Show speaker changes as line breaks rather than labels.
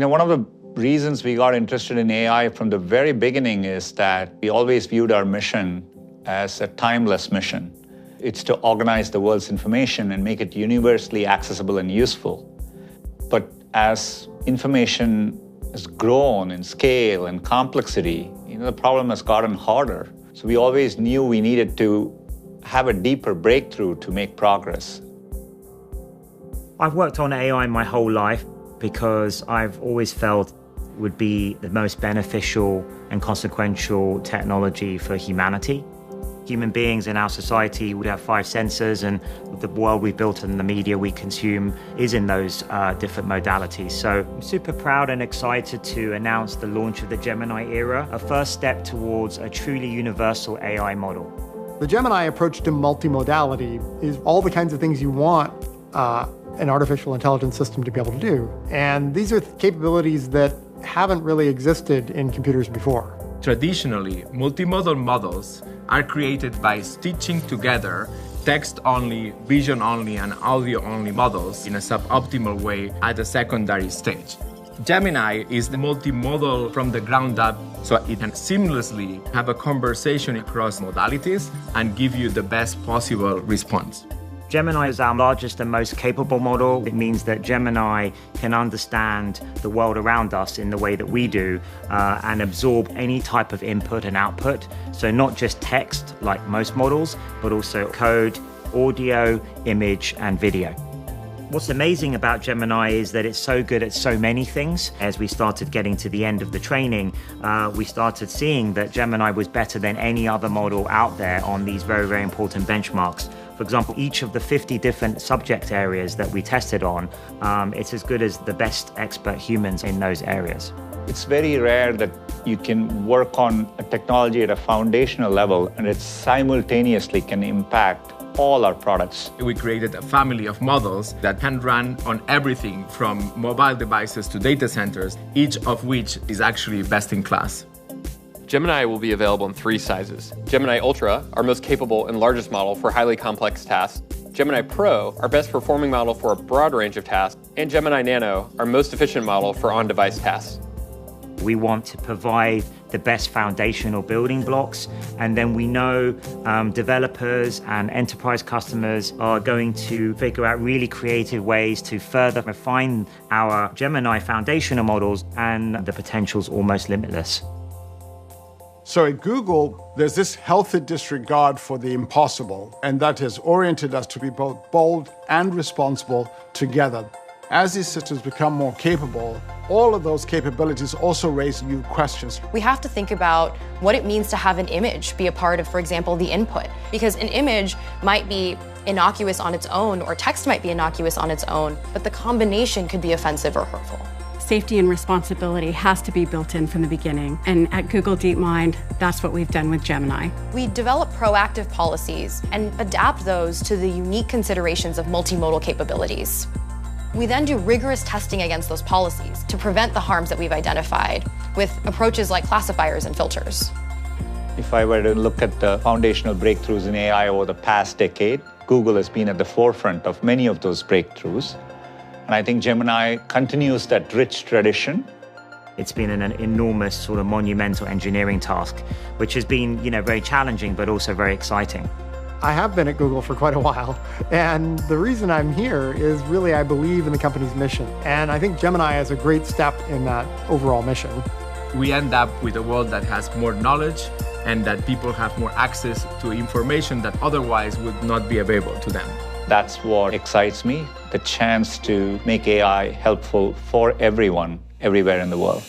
One of the reasons we got interested in AI from the very beginning is that we always viewed our mission as a timeless mission. It's to organize the world's information and make it universally accessible and useful. But as information has grown in scale and complexity, the problem has gotten harder. So we always knew we needed to have a deeper breakthrough to make progress.
I've worked on AI my whole life because I've always felt it would be the most beneficial and consequential technology for humanity. Human beings in our society would have 5 senses, and the world we've built and the media we consume is in those different modalities. So I'm super proud and excited to announce the launch of the Gemini era, a first step towards a truly universal AI model.
The Gemini approach to multimodality is all the kinds of things you want an artificial intelligence system to be able to do. And these are capabilities that haven't really existed in computers before.
Traditionally, multimodal models are created by stitching together text-only, vision-only, and audio-only models in a suboptimal way at a secondary stage. Gemini is the multimodal from the ground up, so it can seamlessly have a conversation across modalities and give you the best possible response.
Gemini is our largest and most capable model. It means that Gemini can understand the world around us in the way that we do and absorb any type of input and output. So not just text like most models, but also code, audio, image, and video. What's amazing about Gemini is that it's so good at so many things. As we started getting to the end of the training, we started seeing that Gemini was better than any other model out there on these very, very important benchmarks. For example, each of the 50 different subject areas that we tested on, it's as good as the best expert humans in those areas.
It's very rare that you can work on a technology at a foundational level and it simultaneously can impact all our products.
We created a family of models that can run on everything from mobile devices to data centers, each of which is actually best in class.
Gemini will be available in 3 sizes. Gemini Ultra, our most capable and largest model for highly complex tasks. Gemini Pro, our best performing model for a broad range of tasks. And Gemini Nano, our most efficient model for on-device tasks.
We want to provide the best foundational building blocks, and then we know developers and enterprise customers are going to figure out really creative ways to further refine our Gemini foundational models, and the potential's almost limitless.
So at Google, there's this healthy disregard for the impossible, and that has oriented us to be both bold and responsible together. As these systems become more capable, all of those capabilities also raise new questions.
We have to think about what it means to have an image be a part of, for example, the input. Because an image might be innocuous on its own, or text might be innocuous on its own, but the combination could be offensive or hurtful.
Safety and responsibility has to be built in from the beginning. And at Google DeepMind, that's what we've done with Gemini.
We develop proactive policies and adapt those to the unique considerations of multimodal capabilities. We then do rigorous testing against those policies to prevent the harms that we've identified with approaches like classifiers and filters.
If I were to look at the foundational breakthroughs in AI over the past decade, Google has been at the forefront of many of those breakthroughs. And I think Gemini continues that rich tradition.
It's been an enormous sort of monumental engineering task, which has been, very challenging, but also very exciting.
I have been at Google for quite a while, and the reason I'm here is really I believe in the company's mission. And I think Gemini is a great step in that overall mission.
We end up with a world that has more knowledge and that people have more access to information that otherwise would not be available to them.
That's what excites me, the chance to make AI helpful for everyone, everywhere in the world.